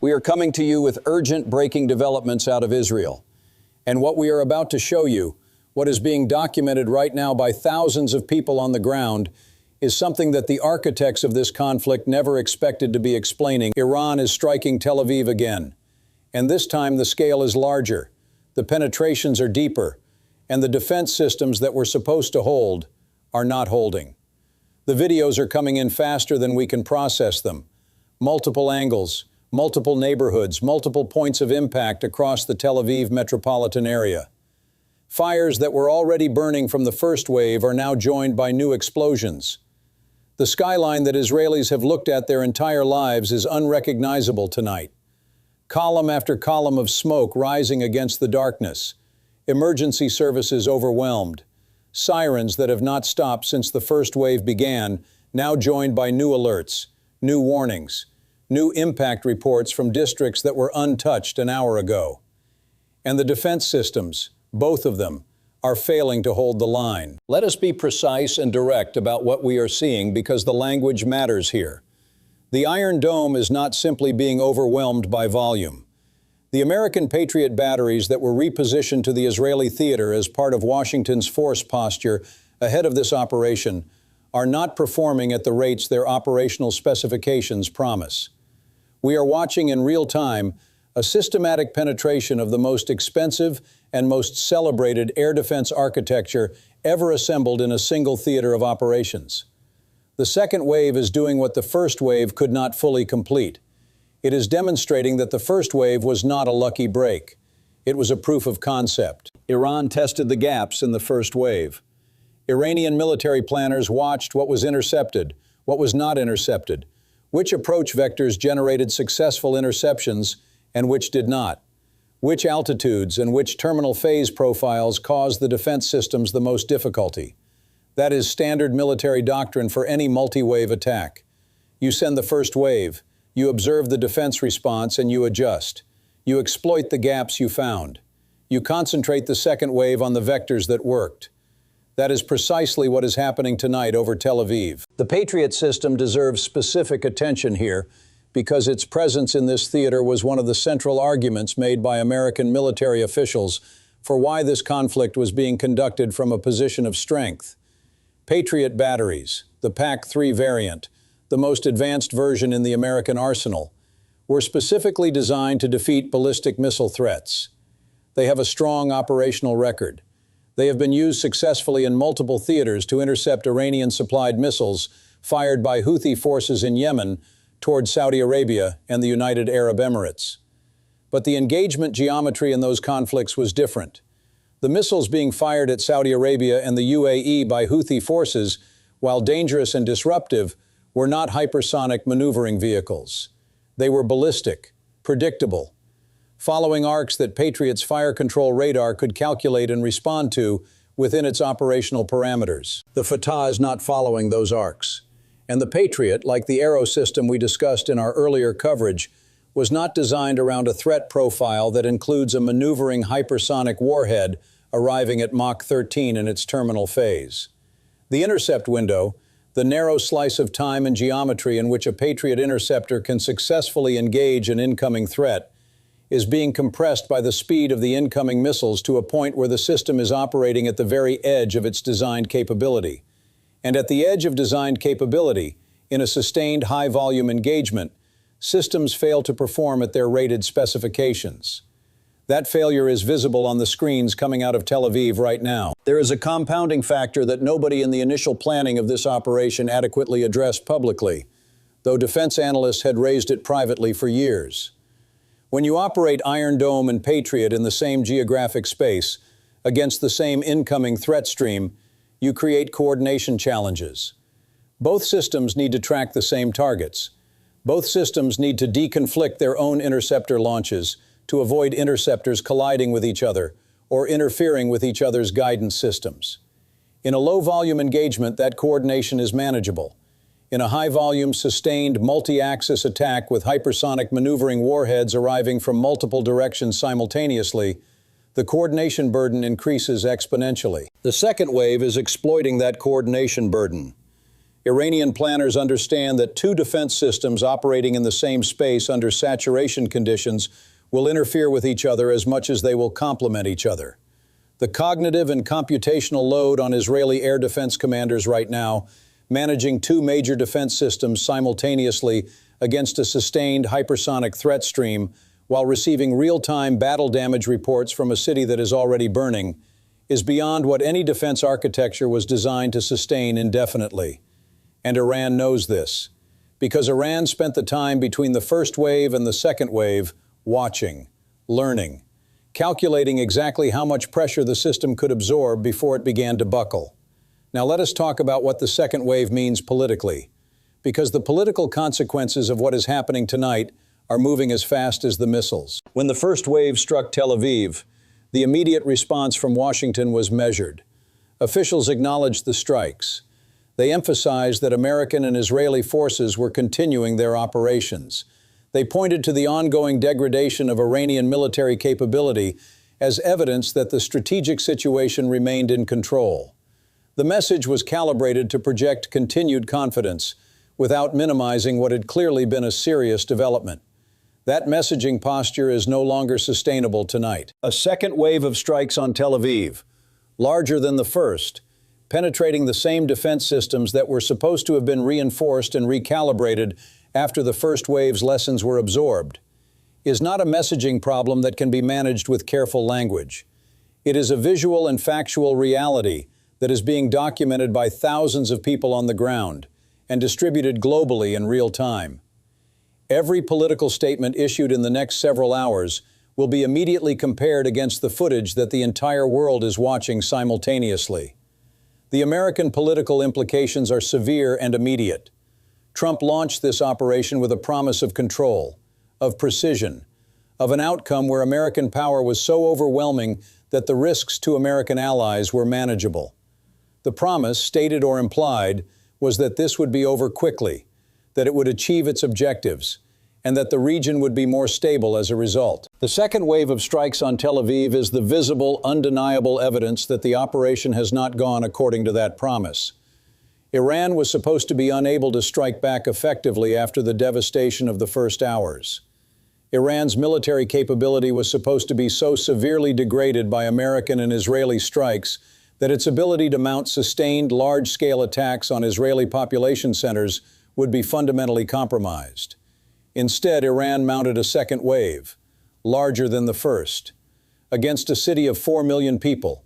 We are coming to you with urgent breaking developments out of Israel. And what we are about to show you, what is being documented right now by thousands of people on the ground, is something that the architects of this conflict never expected to be explaining. Iran is striking Tel Aviv again. And this time the scale is larger, the penetrations are deeper, and the defense systems that were supposed to hold are not holding. The videos are coming in faster than we can process them. Multiple angles, multiple neighborhoods, multiple points of impact across the Tel Aviv metropolitan area. Fires that were already burning from the first wave are now joined by new explosions. The skyline that Israelis have looked at their entire lives is unrecognizable tonight. Column after column of smoke rising against the darkness. Emergency services overwhelmed. Sirens that have not stopped since the first wave began, now joined by new alerts, new warnings, new impact reports from districts that were untouched an hour ago. And the defense systems, both of them, are failing to hold the line. Let us be precise and direct about what we are seeing because the language matters here. The Iron Dome is not simply being overwhelmed by volume. The American Patriot batteries that were repositioned to the Israeli theater as part of Washington's force posture ahead of this operation are not performing at the rates their operational specifications promise. We are watching in real time a systematic penetration of the most expensive and most celebrated air defense architecture ever assembled in a single theater of operations. The second wave is doing what the first wave could not fully complete. It is demonstrating that the first wave was not a lucky break. It was a proof of concept. Iran tested the gaps in the first wave. Iranian military planners watched what was intercepted, what was not intercepted, which approach vectors generated successful interceptions and which did not, which altitudes and which terminal phase profiles caused the defense systems the most difficulty. That is standard military doctrine for any multi-wave attack. You send the first wave, you observe the defense response and you adjust. You exploit the gaps you found. You concentrate the second wave on the vectors that worked. That is precisely what is happening tonight over Tel Aviv. The Patriot system deserves specific attention here because its presence in this theater was one of the central arguments made by American military officials for why this conflict was being conducted from a position of strength. Patriot batteries, the PAC-3 variant, the most advanced version in the American arsenal, were specifically designed to defeat ballistic missile threats. They have a strong operational record. They have been used successfully in multiple theaters to intercept Iranian-supplied missiles fired by Houthi forces in Yemen toward Saudi Arabia and the United Arab Emirates. But the engagement geometry in those conflicts was different. The missiles being fired at Saudi Arabia and the UAE by Houthi forces, while dangerous and disruptive, were not hypersonic maneuvering vehicles. They were ballistic, predictable, following arcs that Patriot's fire control radar could calculate and respond to within its operational parameters. The Fattah is not following those arcs. And the Patriot, like the Arrow system we discussed in our earlier coverage, was not designed around a threat profile that includes a maneuvering hypersonic warhead arriving at Mach 13 in its terminal phase. The intercept window, the narrow slice of time and geometry in which a Patriot interceptor can successfully engage an incoming threat, is being compressed by the speed of the incoming missiles to a point where the system is operating at the very edge of its designed capability. And at the edge of designed capability, in a sustained high-volume engagement, systems fail to perform at their rated specifications. That failure is visible on the screens coming out of Tel Aviv right now. There is a compounding factor that nobody in the initial planning of this operation adequately addressed publicly, though defense analysts had raised it privately for years. When you operate Iron Dome and Patriot in the same geographic space, against the same incoming threat stream, you create coordination challenges. Both systems need to track the same targets. Both systems need to deconflict their own interceptor launches to avoid interceptors colliding with each other or interfering with each other's guidance systems. In a low-volume engagement, that coordination is manageable. In a high-volume, sustained, multi-axis attack with hypersonic maneuvering warheads arriving from multiple directions simultaneously, the coordination burden increases exponentially. The second wave is exploiting that coordination burden. Iranian planners understand that two defense systems operating in the same space under saturation conditions will interfere with each other as much as they will complement each other. The cognitive and computational load on Israeli air defense commanders right now, managing two major defense systems simultaneously against a sustained hypersonic threat stream while receiving real-time battle damage reports from a city that is already burning, is beyond what any defense architecture was designed to sustain indefinitely. And Iran knows this, because Iran spent the time between the first wave and the second wave watching, learning, calculating exactly how much pressure the system could absorb before it began to buckle. Now let us talk about what the second wave means politically, because the political consequences of what is happening tonight are moving as fast as the missiles. When the first wave struck Tel Aviv, the immediate response from Washington was measured. Officials acknowledged the strikes. They emphasized that American and Israeli forces were continuing their operations. They pointed to the ongoing degradation of Iranian military capability as evidence that the strategic situation remained in control. The message was calibrated to project continued confidence without minimizing what had clearly been a serious development. That messaging posture is no longer sustainable tonight. A second wave of strikes on Tel Aviv, larger than the first, penetrating the same defense systems that were supposed to have been reinforced and recalibrated after the first wave's lessons were absorbed, is not a messaging problem that can be managed with careful language. It is a visual and factual reality that is being documented by thousands of people on the ground and distributed globally in real time. Every political statement issued in the next several hours will be immediately compared against the footage that the entire world is watching simultaneously. The American political implications are severe and immediate. Trump launched this operation with a promise of control, of precision, of an outcome where American power was so overwhelming that the risks to American allies were manageable. The promise, stated or implied, was that this would be over quickly, that it would achieve its objectives, and that the region would be more stable as a result. The second wave of strikes on Tel Aviv is the visible, undeniable evidence that the operation has not gone according to that promise. Iran was supposed to be unable to strike back effectively after the devastation of the first hours. Iran's military capability was supposed to be so severely degraded by American and Israeli strikes that its ability to mount sustained, large-scale attacks on Israeli population centers would be fundamentally compromised. Instead, Iran mounted a second wave, larger than the first, against a city of 4 million people,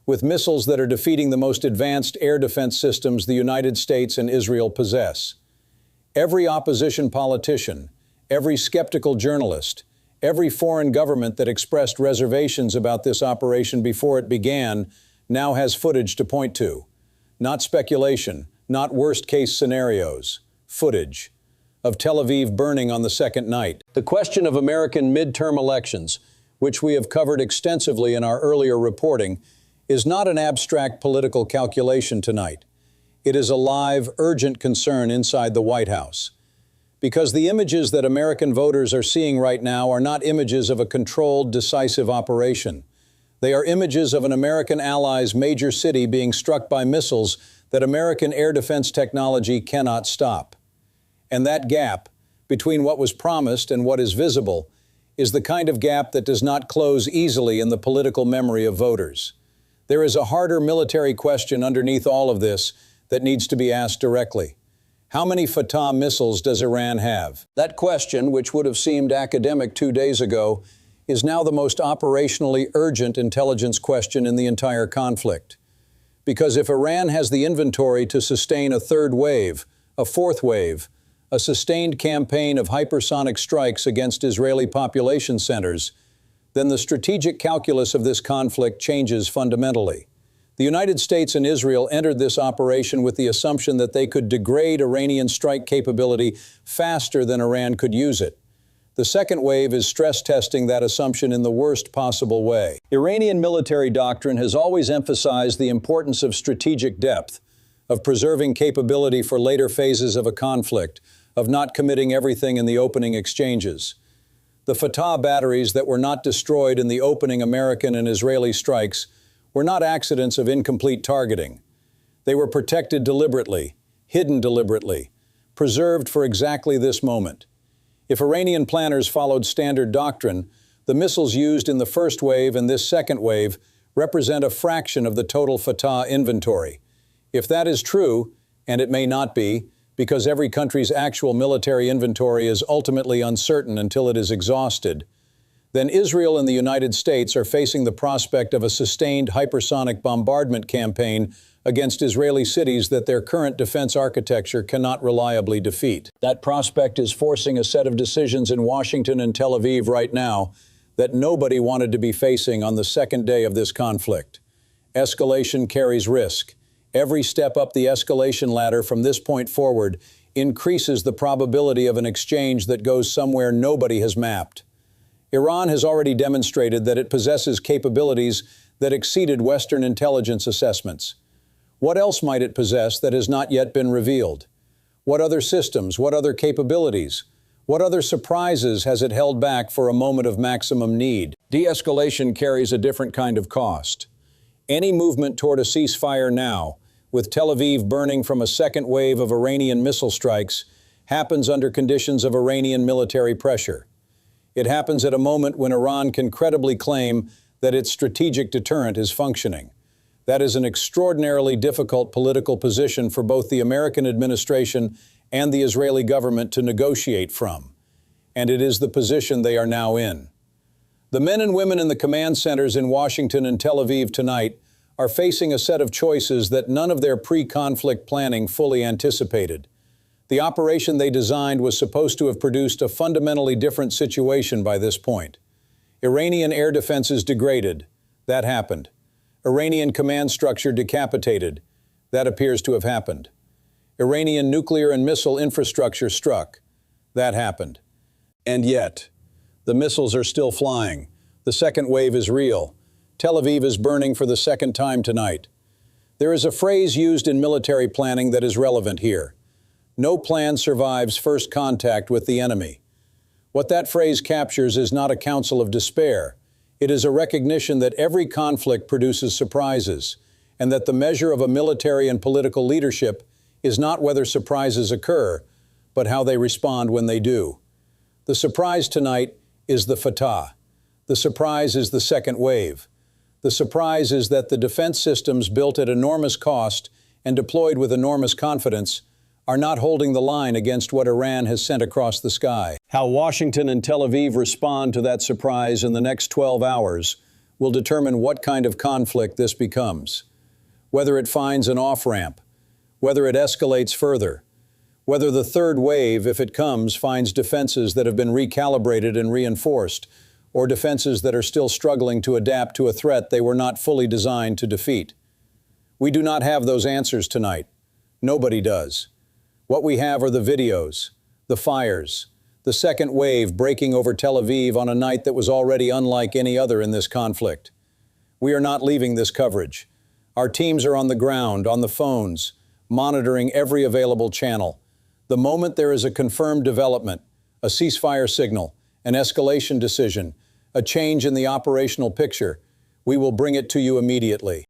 with missiles that are defeating the most advanced air defense systems the United States and Israel possess. Every opposition politician, every skeptical journalist, every foreign government that expressed reservations about this operation before it began now has footage to point to. Not speculation, not worst-case scenarios, footage of Tel Aviv burning on the second night. The question of American midterm elections, which we have covered extensively in our earlier reporting, is not an abstract political calculation tonight. It is a live, urgent concern inside the White House. Because the images that American voters are seeing right now are not images of a controlled, decisive operation. They are images of an American ally's major city being struck by missiles that American air defense technology cannot stop. And that gap between what was promised and what is visible is the kind of gap that does not close easily in the political memory of voters. There is a harder military question underneath all of this that needs to be asked directly. How many Fattah missiles does Iran have? That question, which would have seemed academic 2 days ago, is now the most operationally urgent intelligence question in the entire conflict. Because if Iran has the inventory to sustain a third wave, a fourth wave, a sustained campaign of hypersonic strikes against Israeli population centers, then the strategic calculus of this conflict changes fundamentally. The United States and Israel entered this operation with the assumption that they could degrade Iranian strike capability faster than Iran could use it. The second wave is stress testing that assumption in the worst possible way. Iranian military doctrine has always emphasized the importance of strategic depth, of preserving capability for later phases of a conflict, of not committing everything in the opening exchanges. The Fattah batteries that were not destroyed in the opening American and Israeli strikes were not accidents of incomplete targeting. They were protected deliberately, hidden deliberately, preserved for exactly this moment. If Iranian planners followed standard doctrine, the missiles used in the first wave and this second wave represent a fraction of the total Fattah inventory. If that is true, and it may not be, because every country's actual military inventory is ultimately uncertain until it is exhausted, then Israel and the United States are facing the prospect of a sustained hypersonic bombardment campaign against Israeli cities that their current defense architecture cannot reliably defeat. That prospect is forcing a set of decisions in Washington and Tel Aviv right now that nobody wanted to be facing on the second day of this conflict. Escalation carries risk. Every step up the escalation ladder from this point forward increases the probability of an exchange that goes somewhere nobody has mapped. Iran has already demonstrated that it possesses capabilities that exceeded Western intelligence assessments. What else might it possess that has not yet been revealed? What other systems, what other capabilities, what other surprises has it held back for a moment of maximum need? De-escalation carries a different kind of cost. Any movement toward a ceasefire now, with Tel Aviv burning from a second wave of Iranian missile strikes, happens under conditions of Iranian military pressure. It happens at a moment when Iran can credibly claim that its strategic deterrent is functioning. That is an extraordinarily difficult political position for both the American administration and the Israeli government to negotiate from. And it is the position they are now in. The men and women in the command centers in Washington and Tel Aviv tonight are facing a set of choices that none of their pre-conflict planning fully anticipated. The operation they designed was supposed to have produced a fundamentally different situation by this point. Iranian air defenses degraded. That happened. Iranian command structure decapitated. That appears to have happened. Iranian nuclear and missile infrastructure struck. That happened. And yet, the missiles are still flying. The second wave is real. Tel Aviv is burning for the second time tonight. There is a phrase used in military planning that is relevant here. No plan survives first contact with the enemy. What that phrase captures is not a counsel of despair. It is a recognition that every conflict produces surprises, and that the measure of a military and political leadership is not whether surprises occur, but how they respond when they do. The surprise tonight is the Fattah. The surprise is the second wave. The surprise is that the defense systems built at enormous cost and deployed with enormous confidence are not holding the line against what Iran has sent across the sky. How Washington and Tel Aviv respond to that surprise in the next 12 hours will determine what kind of conflict this becomes. Whether it finds an off-ramp, whether it escalates further, whether the third wave, if it comes, finds defenses that have been recalibrated and reinforced, or defenses that are still struggling to adapt to a threat they were not fully designed to defeat. We do not have those answers tonight. Nobody does. What we have are the videos, the fires, the second wave breaking over Tel Aviv on a night that was already unlike any other in this conflict. We are not leaving this coverage. Our teams are on the ground, on the phones, monitoring every available channel. The moment there is a confirmed development, a ceasefire signal, an escalation decision, a change in the operational picture, we will bring it to you immediately.